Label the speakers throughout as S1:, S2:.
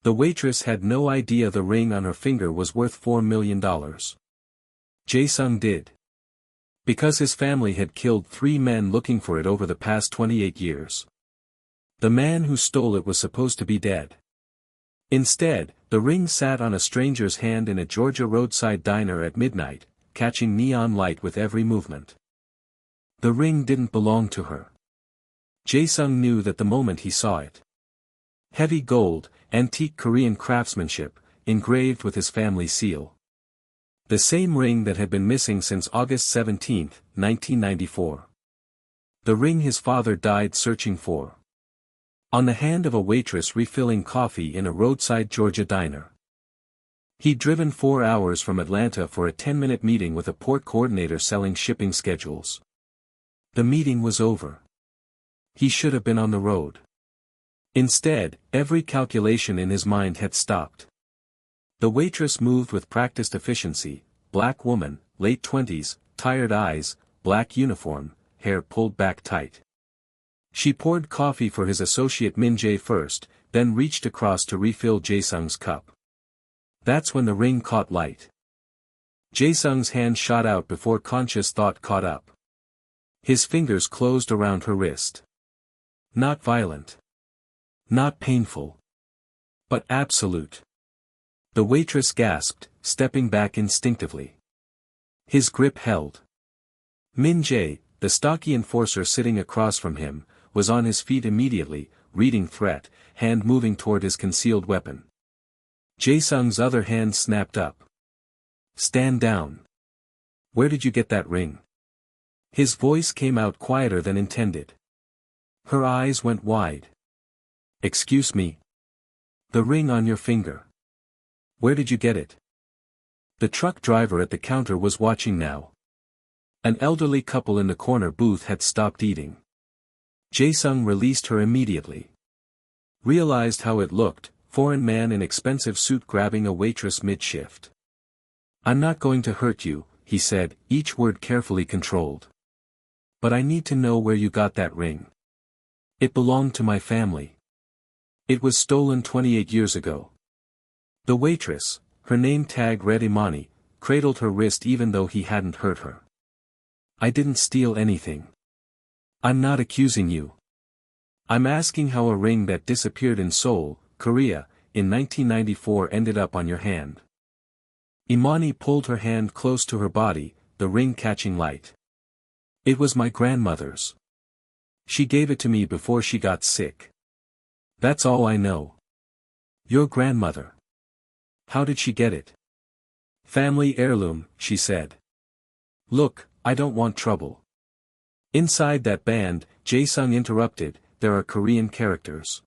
S1: The waitress had no idea the ring on her finger was worth $4 million. Jae-Sung did. Because his family had killed 3 men looking for it over the past 28 years. The man who stole it was supposed to be dead. Instead, the ring sat on a stranger's hand in a Georgia roadside diner at midnight, catching neon light with every movement. The ring didn't belong to her. Jae-Sung knew that the moment he saw it. Heavy gold, antique Korean craftsmanship, engraved with his family seal. The same ring that had been missing since August 17, 1994. The ring his father died searching for. On the hand of a waitress refilling coffee in a roadside Georgia diner. He'd driven 4 hours from Atlanta for a 10-minute meeting with a port coordinator selling shipping schedules. The meeting was over. He should have been on the road. Instead, every calculation in his mind had stopped. The waitress moved with practiced efficiency, black woman, late 20s, tired eyes, black uniform, hair pulled back tight. She poured coffee for his associate Min Jae first, then reached across to refill Jae-Sung's cup. That's when the ring caught light. Jae-Sung's hand shot out before conscious thought caught up. His fingers closed around her wrist. Not violent. Not painful. But absolute. The waitress gasped, stepping back instinctively. His grip held. Min Jae, the stocky enforcer sitting across from him, was on his feet immediately, reading threat, hand moving toward his concealed weapon. Jae-Sung's other hand snapped up. Stand down. Where did you get that ring? His voice came out quieter than intended. Her eyes went wide. Excuse me. The ring on your finger. Where did you get it? The truck driver at the counter was watching now. An elderly couple in the corner booth had stopped eating. Jae-Sung released her immediately. Realized how it looked, foreign man in expensive suit grabbing a waitress mid-shift. I'm not going to hurt you, he said, each word carefully controlled. But I need to know where you got that ring. It belonged to my family. It was stolen 28 years ago. The waitress, her name tag read Imani, cradled her wrist even though he hadn't hurt her. I didn't steal anything. I'm not accusing you. I'm asking how a ring that disappeared in Seoul, Korea, in 1994 ended up on your hand. Imani pulled her hand close to her body, the ring catching light. It was my grandmother's. She gave it to me before she got sick. That's all I know. Your grandmother. How did she get it? Family heirloom, she said. Look, I don't want trouble. Inside that band, Jae-Sung interrupted, there are Korean characters.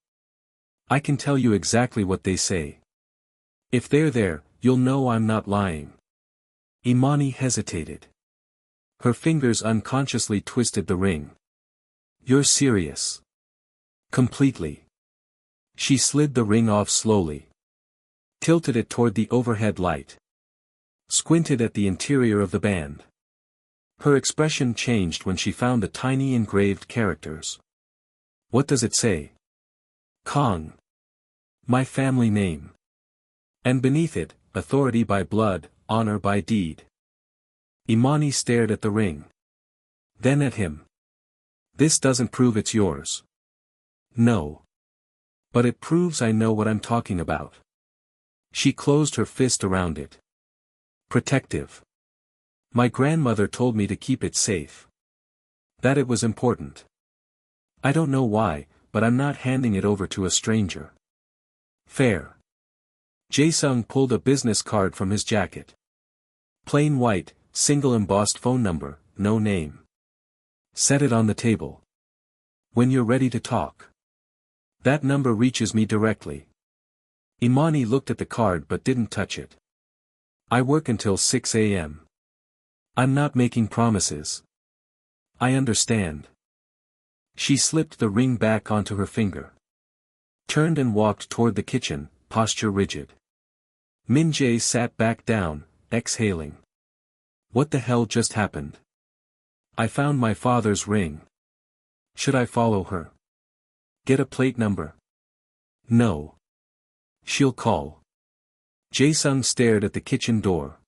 S1: I can tell you exactly what they say. If they're there, you'll know I'm not lying. Imani hesitated. Her fingers unconsciously twisted the ring. You're serious. Completely. She slid the ring off slowly. Tilted it toward the overhead light. Squinted at the interior of the band. Her expression changed when she found the tiny engraved characters. What does it say? Kang. My family name. And beneath it, authority by blood, honor by deed. Imani stared at the ring. Then at him. This doesn't prove it's yours. No. But it proves I know what I'm talking about. She closed her fist around it. Protective. My grandmother told me to keep it safe. That it was important. I don't know why, but I'm not handing it over to a stranger. Fair. Jae-Sung pulled a business card from his jacket. Plain white, single embossed phone number, no name. Set it on the table. When you're ready to talk. That number reaches me directly. Imani looked at the card but didn't touch it. I work until 6 a.m. I'm not making promises. I understand. She slipped the ring back onto her finger. Turned and walked toward the kitchen, posture rigid. Min Jae sat back down, exhaling. What the hell just happened? I found my father's ring. Should I follow her? Get a plate number? No. She'll call. Jae-Sung stared at the kitchen door.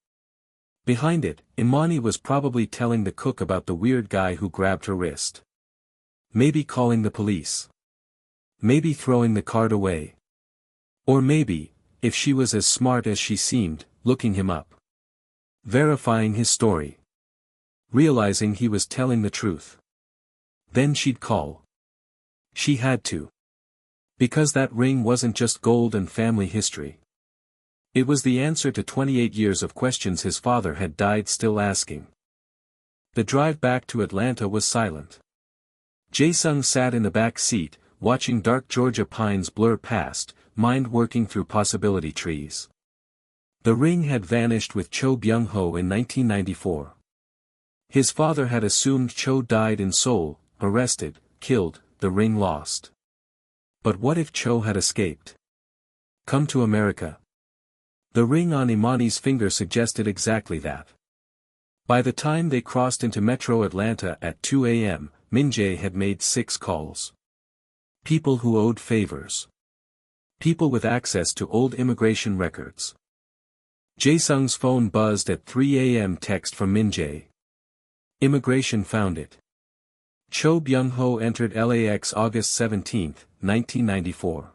S1: Behind it, Imani was probably telling the cook about the weird guy who grabbed her wrist. Maybe calling the police. Maybe throwing the card away. Or maybe, if she was as smart as she seemed, looking him up. Verifying his story. Realizing he was telling the truth. Then she'd call. She had to. Because that ring wasn't just gold and family history. It was the answer to 28 years of questions his father had died still asking. The drive back to Atlanta was silent. Jae-Sung sat in the back seat, watching dark Georgia pines blur past, mind working through possibility trees. The ring had vanished with Cho Byung-Ho in 1994. His father had assumed Cho died in Seoul, arrested, killed, the ring lost. But what if Cho had escaped? Come to America. The ring on Imani's finger suggested exactly that. By the time they crossed into Metro Atlanta at 2 a.m., Min-jae had made 6 calls. People who owed favors. People with access to old immigration records. Jae-Sung's phone buzzed at 3 a.m. text from Min-jae. Immigration found it. Cho Byung-Ho entered LAX August 17, 1994.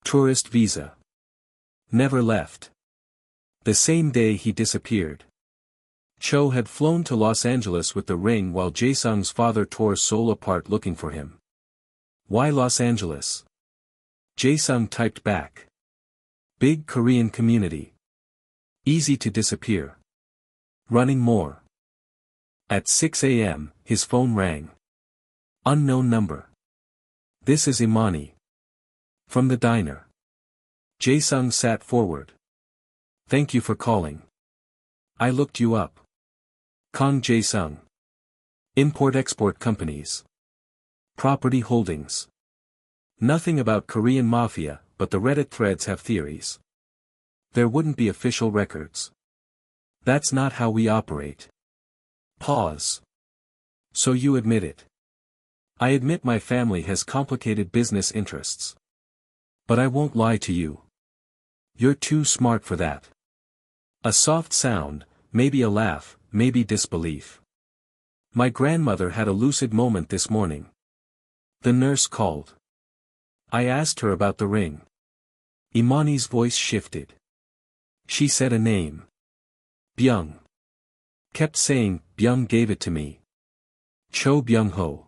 S1: Tourist visa. Never left. The same day he disappeared. Cho had flown to Los Angeles with the ring while Jae-Sung's father tore Seoul apart looking for him. Why Los Angeles? Jae-Sung typed back. Big Korean community. Easy to disappear. Running more. At 6 a.m., his phone rang. Unknown number. This is Imani. From the diner. Jae-Sung sat forward. Thank you for calling. I looked you up. Kang Jae-Sung. Import-export companies. Property holdings. Nothing about Korean Mafia, but the Reddit threads have theories. There wouldn't be official records. That's not how we operate. Pause. So you admit it. I admit my family has complicated business interests. But I won't lie to you. You're too smart for that. A soft sound, maybe a laugh, maybe disbelief. My grandmother had a lucid moment this morning. The nurse called. I asked her about the ring. Imani's voice shifted. She said a name. Byung. Kept saying, Byung gave it to me. Cho Byung-Ho.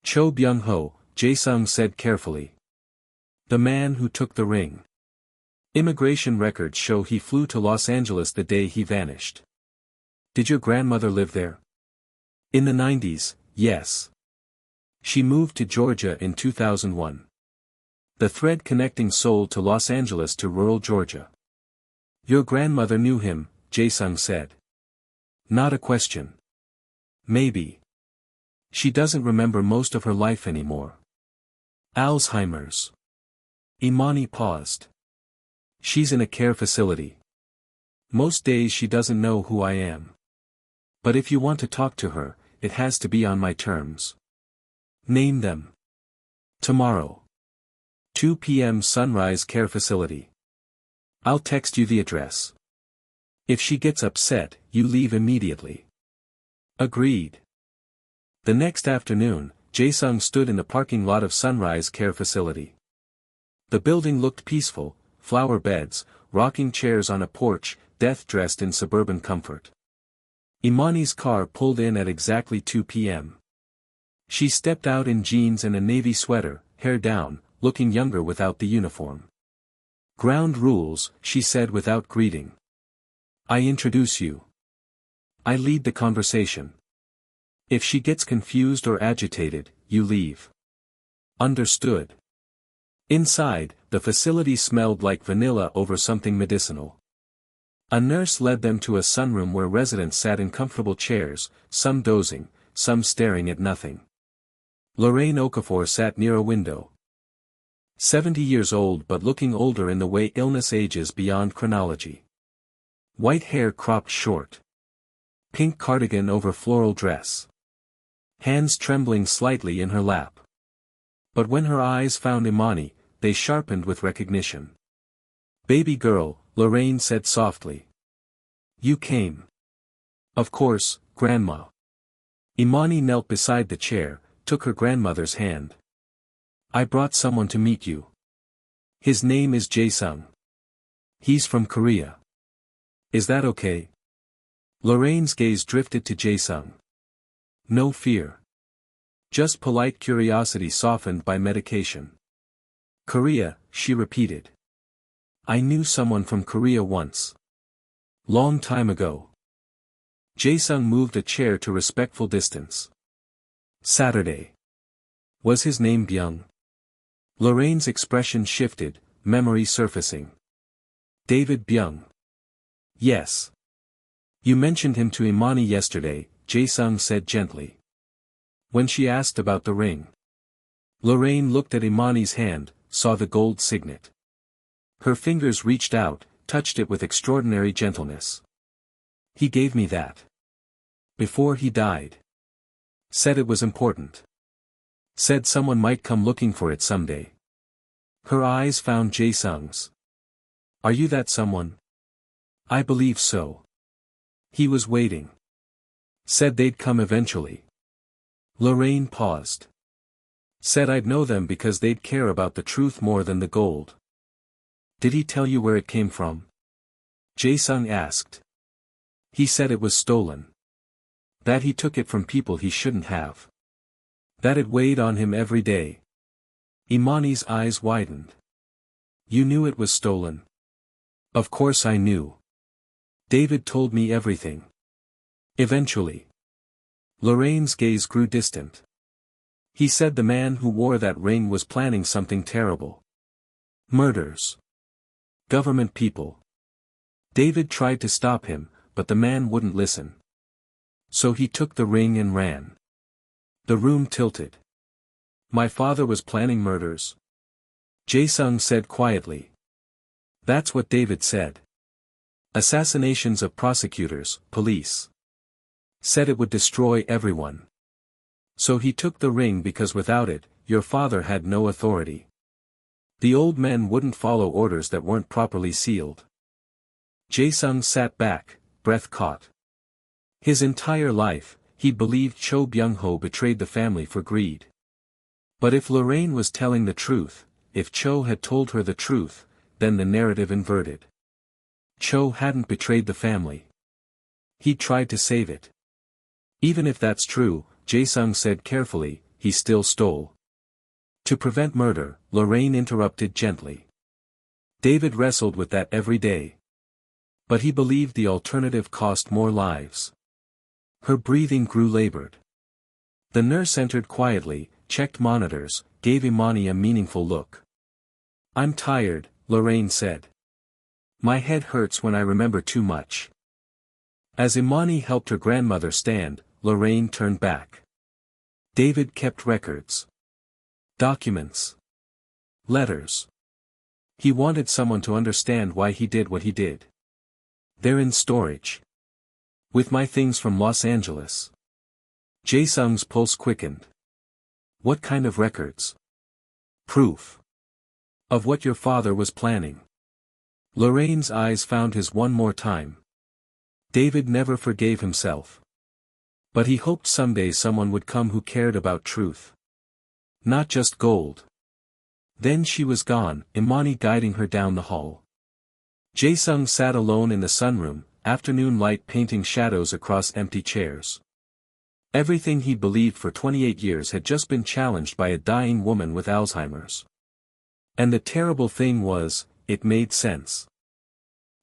S1: Cho Byung-Ho, Jae-Sung said carefully. The man who took the ring. Immigration records show he flew to Los Angeles the day he vanished. Did your grandmother live there? In the 90s, yes. She moved to Georgia in 2001. The thread connecting Seoul to Los Angeles to rural Georgia. Your grandmother knew him, Jae-Sung said. Not a question. Maybe. She doesn't remember most of her life anymore. Alzheimer's. Imani paused. She's in a care facility. Most days she doesn't know who I am. But if you want to talk to her, it has to be on my terms. Name them. Tomorrow. 2 p.m. Sunrise Care Facility. I'll text you the address. If she gets upset, you leave immediately. Agreed. The next afternoon, Jae-Sung stood in the parking lot of Sunrise Care Facility. The building looked peaceful, flower beds, rocking chairs on a porch, death dressed in suburban comfort. Imani's car pulled in at exactly 2 p.m. She stepped out in jeans and a navy sweater, hair down, looking younger without the uniform. Ground rules, she said without greeting. I introduce you. I lead the conversation. If she gets confused or agitated, you leave. Understood. Inside, the facility smelled like vanilla over something medicinal. A nurse led them to a sunroom where residents sat in comfortable chairs, some dozing, some staring at nothing. Lorraine Okafor sat near a window. 70 years old but looking older in the way illness ages beyond chronology. White hair cropped short. Pink cardigan over floral dress. Hands trembling slightly in her lap. But when her eyes found Imani, they sharpened with recognition. Baby girl, Lorraine said softly. You came. Of course, Grandma. Imani knelt beside the chair, took her grandmother's hand. I brought someone to meet you. His name is Jae-Sung. He's from Korea. Is that okay? Lorraine's gaze drifted to Jae-Sung. No fear. Just polite curiosity softened by medication. Korea, she repeated. I knew someone from Korea once. Long time ago. Jae-Sung moved a chair to respectful distance. Saturday. Was his name Byung? Lorraine's expression shifted, memory surfacing. David Byung. Yes. You mentioned him to Imani yesterday, Jae-Sung said gently. When she asked about the ring. Lorraine looked at Imani's hand, saw the gold signet. Her fingers reached out, touched it with extraordinary gentleness. He gave me that. Before he died. Said it was important. Said someone might come looking for it someday. Her eyes found Jae-Sung's. Are you that someone? I believe so. He was waiting. Said they'd come eventually. Lorraine paused. Said I'd know them because they'd care about the truth more than the gold. Did he tell you where it came from? Jae-Sung asked. He said it was stolen. That he took it from people he shouldn't have. That it weighed on him every day. Imani's eyes widened. You knew it was stolen. Of course I knew. David told me everything. Eventually. Lorraine's gaze grew distant. He said the man who wore that ring was planning something terrible. Murders. Government people. David tried to stop him, but the man wouldn't listen. So he took the ring and ran. The room tilted. My father was planning murders. Jae-Sung said quietly. That's what David said. Assassinations of prosecutors, police. Said it would destroy everyone. So he took the ring because without it, your father had no authority. The old men wouldn't follow orders that weren't properly sealed. Jae-Sung sat back, breath caught. His entire life, he believed Cho Byung-Ho betrayed the family for greed. But if Lorraine was telling the truth, if Cho had told her the truth, then the narrative inverted. Cho hadn't betrayed the family. He tried to save it. Even if that's true, Jae-Sung said carefully, he still stole. To prevent murder, Lorraine interrupted gently. David wrestled with that every day. But he believed the alternative cost more lives. Her breathing grew labored. The nurse entered quietly, checked monitors, gave Imani a meaningful look. I'm tired, Lorraine said. My head hurts when I remember too much. As Imani helped her grandmother stand, Lorraine turned back. David kept records. Documents. Letters. He wanted someone to understand why he did what he did. They're in storage. With my things from Los Angeles. Jae-Sung's pulse quickened. What kind of records? Proof. Of what your father was planning. Lorraine's eyes found his one more time. David never forgave himself. But he hoped someday someone would come who cared about truth. Not just gold. Then she was gone, Imani guiding her down the hall. Jae-Sung sat alone in the sunroom, afternoon light painting shadows across empty chairs. Everything he'd believed for 28 years had just been challenged by a dying woman with Alzheimer's. And the terrible thing was, it made sense.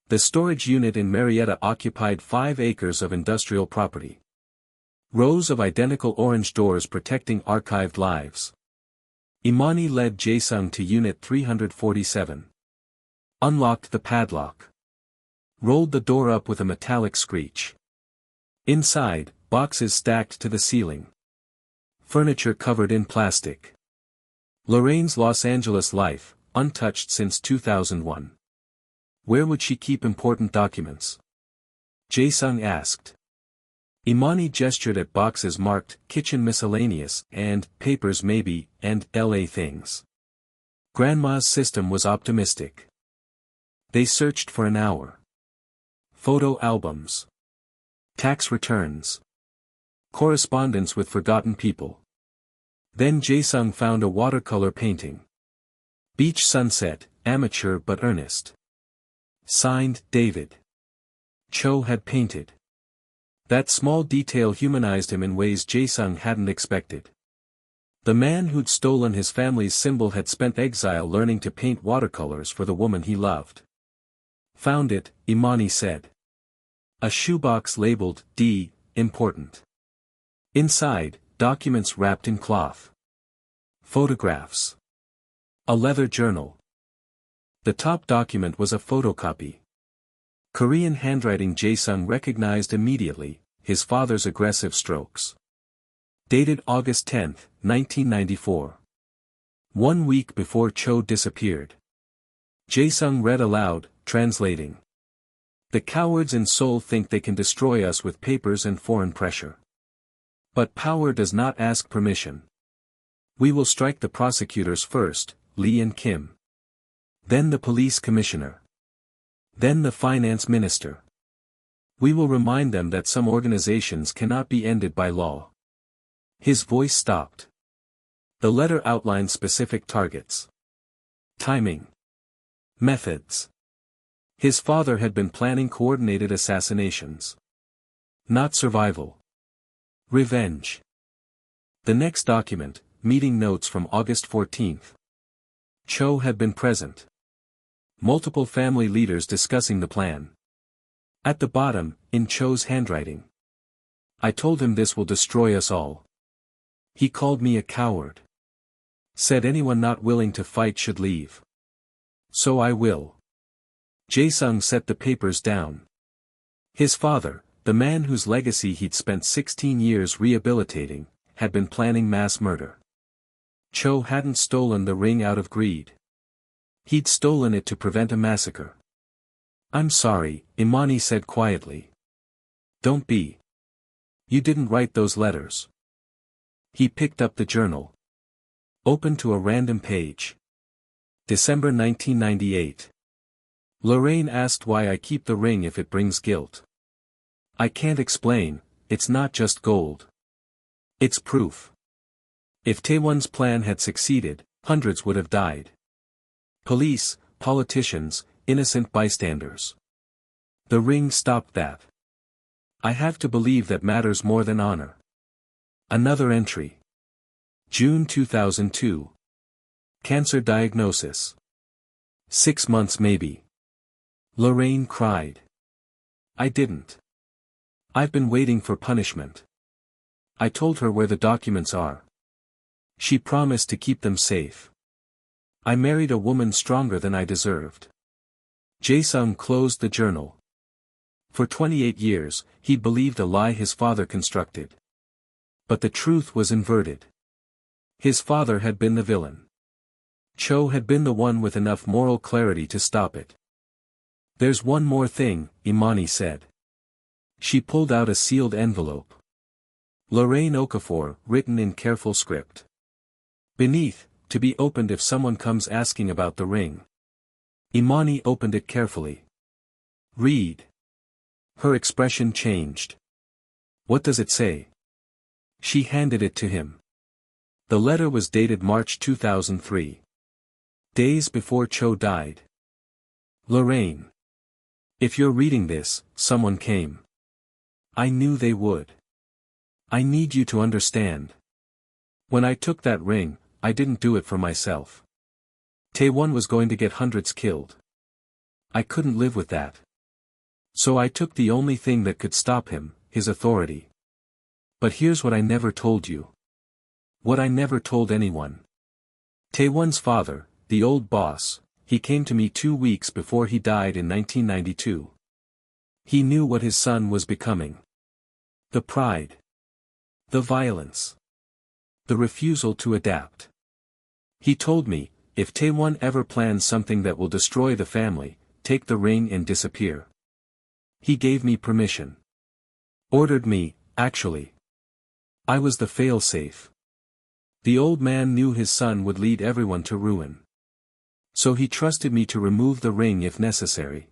S1: The storage unit in Marietta occupied 5 acres of industrial property. Rows of identical orange doors protecting archived lives. Imani led Jae-Sung to Unit 347. Unlocked the padlock. Rolled the door up with a metallic screech. Inside, boxes stacked to the ceiling. Furniture covered in plastic. Lorraine's Los Angeles life, untouched since 2001. Where would she keep important documents? Jae-Sung asked. Imani gestured at boxes marked, kitchen miscellaneous, and, papers maybe, and, LA things. Grandma's system was optimistic. They searched for an hour. Photo albums. Tax returns. Correspondence with forgotten people. Then Jae-Sung found a watercolor painting. Beach sunset, amateur but earnest. Signed, David. Cho had painted. That small detail humanized him in ways Jae-Sung hadn't expected. The man who'd stolen his family's symbol had spent exile learning to paint watercolors for the woman he loved. Found it, Imani said. A shoebox labeled, D, important. Inside, documents wrapped in cloth. Photographs. A leather journal. The top document was a photocopy. Korean handwriting. Jae-Sung recognized immediately, his father's aggressive strokes. Dated August 10, 1994. 1 week before Cho disappeared. Jae-Sung read aloud, translating. The cowards in Seoul think they can destroy us with papers and foreign pressure. But power does not ask permission. We will strike the prosecutors first, Lee and Kim. Then the police commissioner. Then the finance minister. We will remind them that some organizations cannot be ended by law. His voice stopped. The letter outlined specific targets. Timing. Methods. His father had been planning coordinated assassinations. Not survival. Revenge. The next document, meeting notes from August 14. Cho had been present. Multiple family leaders discussing the plan. At the bottom, in Cho's handwriting. I told him this will destroy us all. He called me a coward. Said anyone not willing to fight should leave. So I will. Jae-Sung set the papers down. His father, the man whose legacy he'd spent 16 years rehabilitating, had been planning mass murder. Cho hadn't stolen the ring out of greed. He'd stolen it to prevent a massacre. I'm sorry, Imani said quietly. Don't be. You didn't write those letters. He picked up the journal. Opened to a random page. December 1998. Lorraine asked why I keep the ring if it brings guilt. I can't explain, it's not just gold. It's proof. If Tae-Won's plan had succeeded, hundreds would have died. Police, politicians, innocent bystanders. The ring stopped that. I have to believe that matters more than honor. Another entry. June 2002. Cancer diagnosis. 6 months maybe. Lorraine cried. I didn't. I've been waiting for punishment. I told her where the documents are. She promised to keep them safe. I married a woman stronger than I deserved. Jae-Sung closed the journal. For 28 years, he believed a lie his father constructed. But the truth was inverted. His father had been the villain. Cho had been the one with enough moral clarity to stop it. There's one more thing, Imani said. She pulled out a sealed envelope. Lorraine Okafor, written in careful script. Beneath, to be opened if someone comes asking about the ring. Imani opened it carefully. Read. Her expression changed. What does it say? She handed it to him. The letter was dated March 2003. Days before Cho died. Lorraine. If you're reading this, someone came. I knew they would. I need you to understand. When I took that ring, I didn't do it for myself. Tae-Won was going to get hundreds killed. I couldn't live with that. So I took the only thing that could stop him, his authority. But here's what I never told you. What I never told anyone. Tae-Won's father, the old boss, he came to me 2 weeks before he died in 1992. He knew what his son was becoming. The pride. The violence. The refusal to adapt. He told me, if Tae-Won ever plans something that will destroy the family, take the ring and disappear. He gave me permission. Ordered me, actually. I was the fail-safe. The old man knew his son would lead everyone to ruin. So he trusted me to remove the ring if necessary.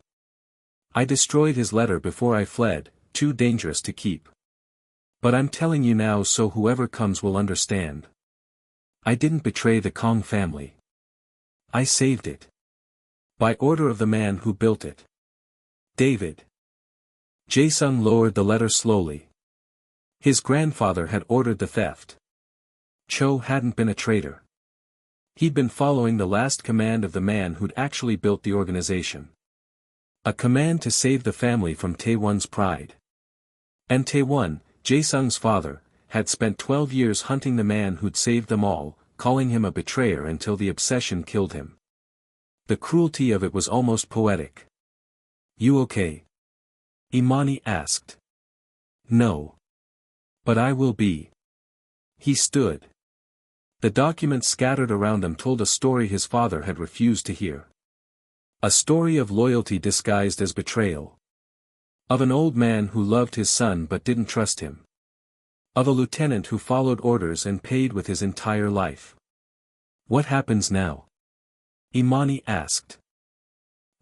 S1: I destroyed his letter before I fled, too dangerous to keep. But I'm telling you now so whoever comes will understand. I didn't betray the Kang family. I saved it. By order of the man who built it. David. Jae-Sung lowered the letter slowly. His grandfather had ordered the theft. Cho hadn't been a traitor. He'd been following the last command of the man who'd actually built the organization. A command to save the family from Tae-Won's pride. And Tae-Won, Jae-Sung's father, had spent 12 years hunting the man who'd saved them all, calling him a betrayer until the obsession killed him. The cruelty of it was almost poetic. "You okay?" Imani asked. "No. But I will be." He stood. The documents scattered around him told a story his father had refused to hear. A story of loyalty disguised as betrayal. Of an old man who loved his son but didn't trust him. Of a lieutenant who followed orders and paid with his entire life. "What happens now?" Imani asked.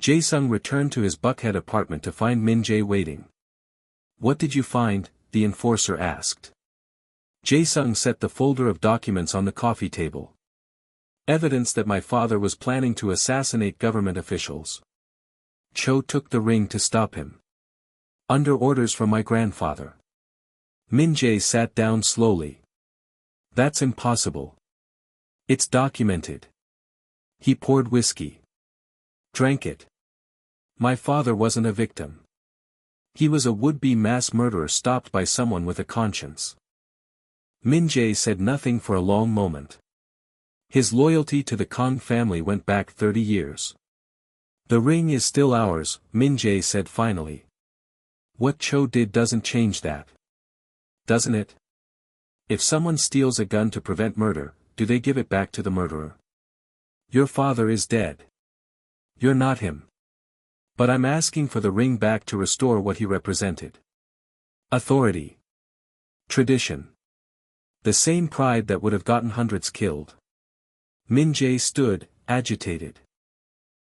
S1: Jae-Sung returned to his Buckhead apartment to find Min-jae waiting. "What did you find?" the enforcer asked. Jae-Sung set the folder of documents on the coffee table. "Evidence that my father was planning to assassinate government officials. Cho took the ring to stop him. Under orders from my grandfather." Min-jae sat down slowly. "That's impossible. It's documented." He poured whiskey. Drank it. "My father wasn't a victim. He was a would-be mass murderer stopped by someone with a conscience." Min-jae said nothing for a long moment. His loyalty to the Kang family went back 30 years. "The ring is still ours," Min-jae said finally. "What Cho did doesn't change that. Doesn't it? If someone steals a gun to prevent murder, do they give it back to the murderer? Your father is dead. You're not him. But I'm asking for the ring back to restore what he represented. Authority. Tradition. The same pride that would have gotten hundreds killed." Min-jae stood, agitated.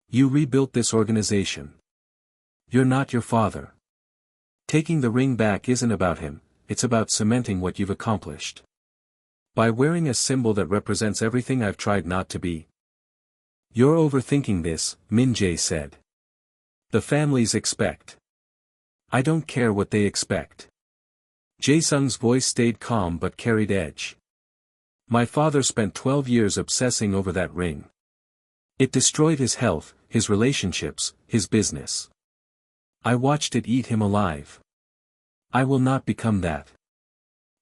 S1: "You rebuilt this organization. You're not your father. Taking the ring back isn't about him, it's about cementing what you've accomplished. By wearing a symbol that represents everything I've tried not to be." "You're overthinking this," Min-jae said. "The families expect. I don't care what they expect." Jae-Sung's voice stayed calm but carried edge. "My father spent 12 years obsessing over that ring. It destroyed his health, his relationships, his business. I watched it eat him alive. I will not become that.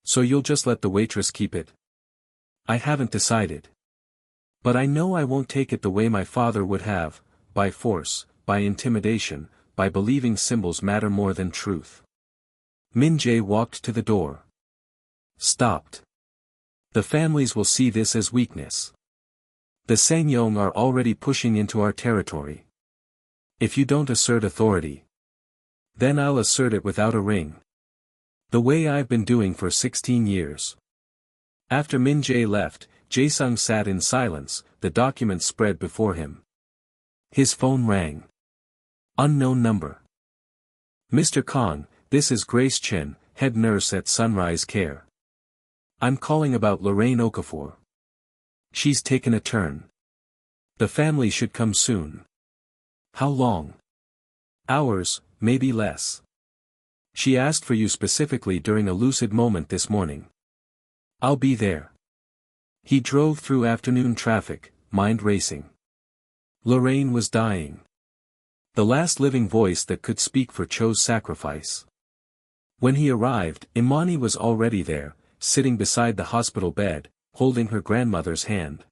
S1: So you'll just let the waitress keep it?" "I haven't decided. But I know I won't take it the way my father would have, by force, by intimidation, by believing symbols matter more than truth." Min-jae walked to the door. Stopped. "The families will see this as weakness. The Sangyong are already pushing into our territory. If you don't assert authority, then I'll assert it without a ring. The way I've been doing for 16 years. After Min-jae left, Jae-Sung sat in silence, the documents spread before him. His phone rang. Unknown number. "Mr. Kang, this is Grace Chen, head nurse at Sunrise Care. I'm calling about Lorraine Okafor. She's taken a turn. The family should come soon." "How long?" "Hours, maybe less. She asked for you specifically during a lucid moment this morning." "I'll be there." He drove through afternoon traffic, mind racing. Lorraine was dying. The last living voice that could speak for Cho's sacrifice. When he arrived, Imani was already there, sitting beside the hospital bed, holding her grandmother's hand.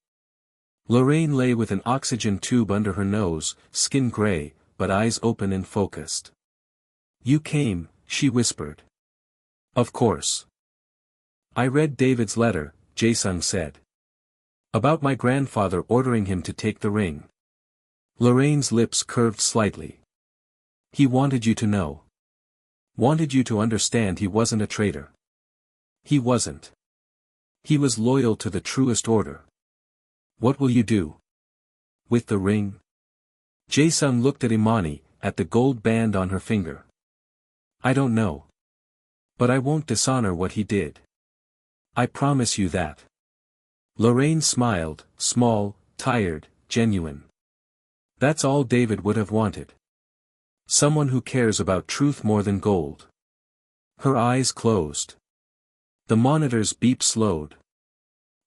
S1: Lorraine lay with an oxygen tube under her nose, skin gray, but eyes open and focused. "You came," she whispered. "Of course. I read David's letter," Jae-Sung said. "About my grandfather ordering him to take the ring." Lorraine's lips curved slightly. "He wanted you to know. Wanted you to understand he wasn't a traitor. He wasn't. He was loyal to the truest order. What will you do?" With the ring? Jae-Sung looked at Imani, at the gold band on her finger. I don't know. But I won't dishonor what he did. I promise you that. Lorraine smiled, small, tired, genuine. That's all David would have wanted. Someone who cares about truth more than gold. Her eyes closed. The monitor's beep slowed.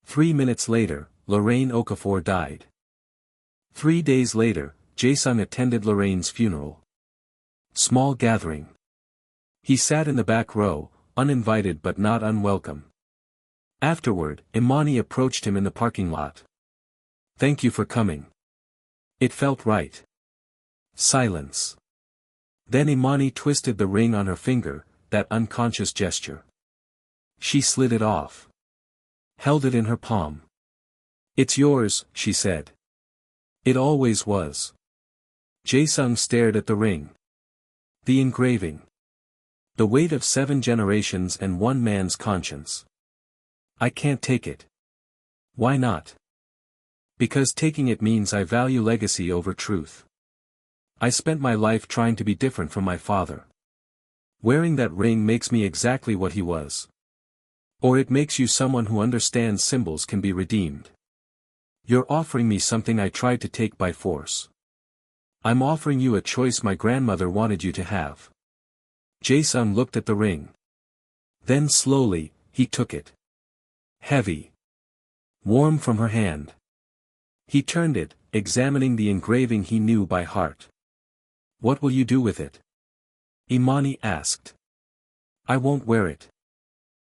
S1: 3 minutes later, Lorraine Okafor died. 3 days later, Jae-Sung attended Lorraine's funeral. Small gathering. He sat in the back row, uninvited but not unwelcome. Afterward, Imani approached him in the parking lot. Thank you for coming. It felt right. Silence. Then Imani twisted the ring on her finger, that unconscious gesture. She slid it off. Held it in her palm. It's yours, she said. It always was. Jae-Sung stared at the ring. The engraving. The weight of 7 generations and 1 man's conscience. I can't take it. Why not? Because taking it means I value legacy over truth. I spent my life trying to be different from my father. Wearing that ring makes me exactly what he was. Or it makes you someone who understands symbols can be redeemed. You're offering me something I tried to take by force. I'm offering you a choice my grandmother wanted you to have. Jae-Sung looked at the ring. Then slowly, he took it. Heavy. Warm from her hand. He turned it, examining the engraving he knew by heart. What will you do with it? Imani asked. I won't wear it.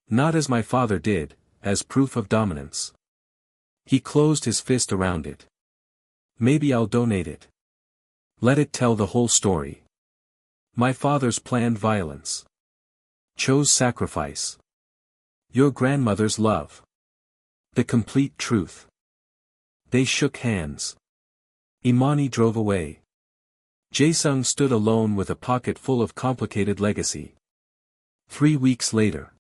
S1: Not as my father did, as proof of dominance. He closed his fist around it. Maybe I'll donate it. Let it tell the whole story. My father's planned violence. Cho's sacrifice. Your grandmother's love. The complete truth. They shook hands. Imani drove away. Jae-Sung stood alone with a pocket full of complicated legacy. 3 weeks later.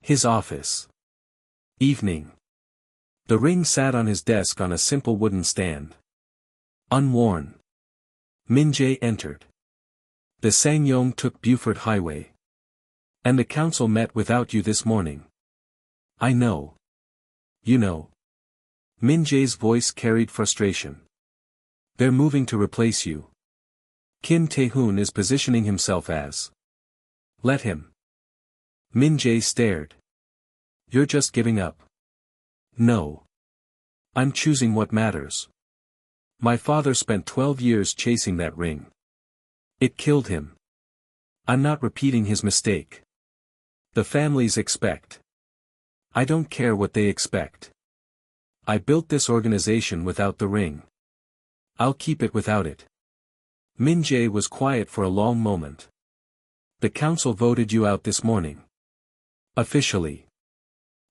S1: His office. Evening. The ring sat on his desk on a simple wooden stand. Unworn. Min-jae entered. The Sangyong took Buford Highway. And the council met without you this morning. I know. You know. Min-jae's voice carried frustration. They're moving to replace you. Kim Tae-Hoon is positioning himself as. Let him. Min-jae stared. You're just giving up. No. I'm choosing what matters. My father spent 12 years chasing that ring. It killed him. I'm not repeating his mistake. The families expect. I don't care what they expect. I built this organization without the ring. I'll keep it without it. Min-jae was quiet for a long moment. The council voted you out this morning. Officially.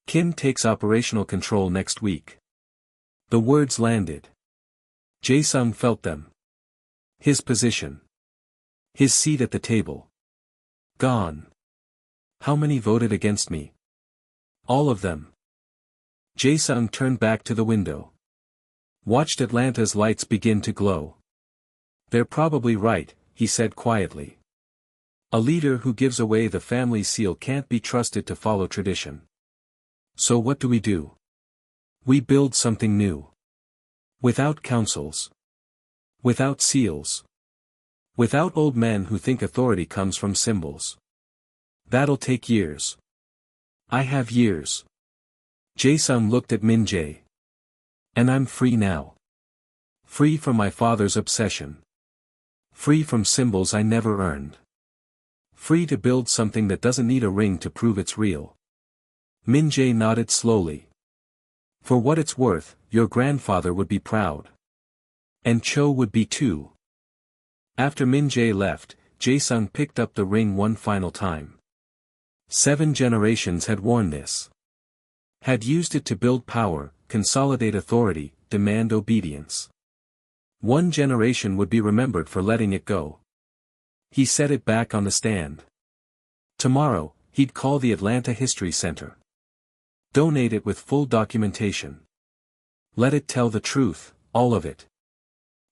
S1: Kim takes operational control next week. The words landed. Jae-Sung felt them. His position. His seat at the table. Gone. How many voted against me? All of them. Jae-Sung turned back to the window. Watched Atlanta's lights begin to glow. They're probably right, he said quietly. A leader who gives away the family seal can't be trusted to follow tradition. So what do? We build something new. Without councils. Without seals. Without old men who think authority comes from symbols. That'll take years. I have years. Jae-Sung looked at Min-jae. And I'm free now. Free from my father's obsession. Free from symbols I never earned. Free to build something that doesn't need a ring to prove it's real. Min-jae nodded slowly. For what it's worth, your grandfather would be proud. And Cho would be too. After Min-jae left, Jae-Sung picked up the ring one final time. 7 generations had worn this. Had used it to build power, consolidate authority, demand obedience. 1 generation would be remembered for letting it go. He set it back on the stand. Tomorrow, he'd call the Atlanta History Center. Donate it with full documentation. Let it tell the truth, all of it.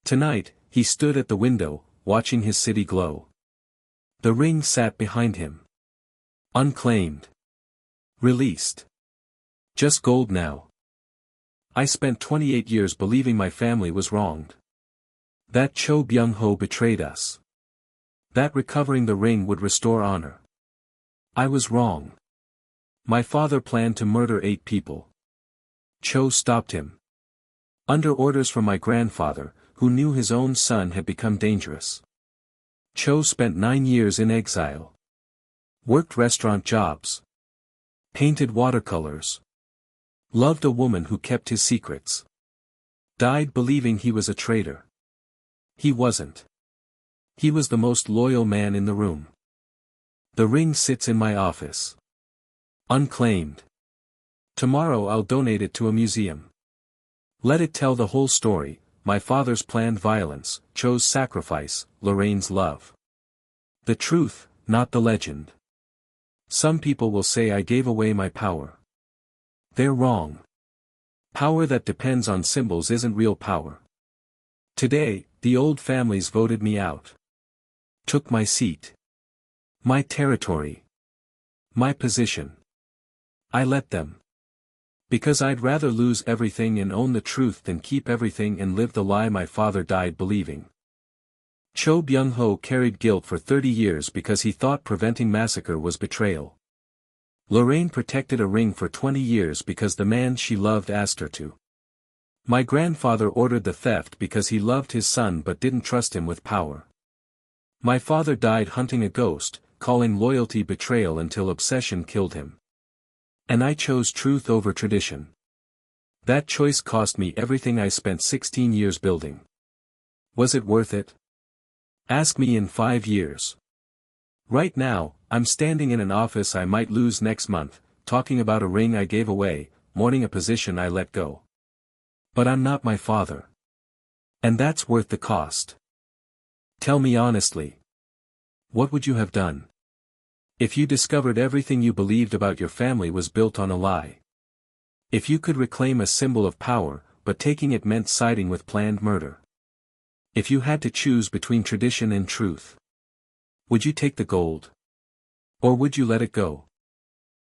S1: Tonight, he stood at the window, watching his city glow. The ring sat behind him. Unclaimed. Released. Just gold now. I spent 28 years believing my family was wronged. That Cho Byung-Ho betrayed us. That recovering the ring would restore honor. I was wrong. My father planned to murder 8 people. Cho stopped him. Under orders from my grandfather, who knew his own son had become dangerous. Cho spent 9 years in exile. Worked restaurant jobs. Painted watercolors. Loved a woman who kept his secrets. Died believing he was a traitor. He wasn't. He was the most loyal man in the room. The ring sits in my office. Unclaimed. Tomorrow I'll donate it to a museum. Let it tell the whole story, my father's planned violence, Cho's sacrifice, Lorraine's love. The truth, not the legend. Some people will say I gave away my power. They're wrong. Power that depends on symbols isn't real power. Today, the old families voted me out. Took my seat. My territory. My position. I let them. Because I'd rather lose everything and own the truth than keep everything and live the lie my father died believing. Cho Byung-Ho carried guilt for 30 years because he thought preventing massacre was betrayal. Lorraine protected a ring for 20 years because the man she loved asked her to. My grandfather ordered the theft because he loved his son but didn't trust him with power. My father died hunting a ghost, calling loyalty betrayal until obsession killed him. And I chose truth over tradition. That choice cost me everything I spent 16 years building. Was it worth it? Ask me in 5 years. Right now, I'm standing in an office I might lose next month, talking about a ring I gave away, mourning a position I let go. But I'm not my father. And that's worth the cost. Tell me honestly. What would you have done? If you discovered everything you believed about your family was built on a lie. If you could reclaim a symbol of power, but taking it meant siding with planned murder. If you had to choose between tradition and truth. Would you take the gold? Or would you let it go?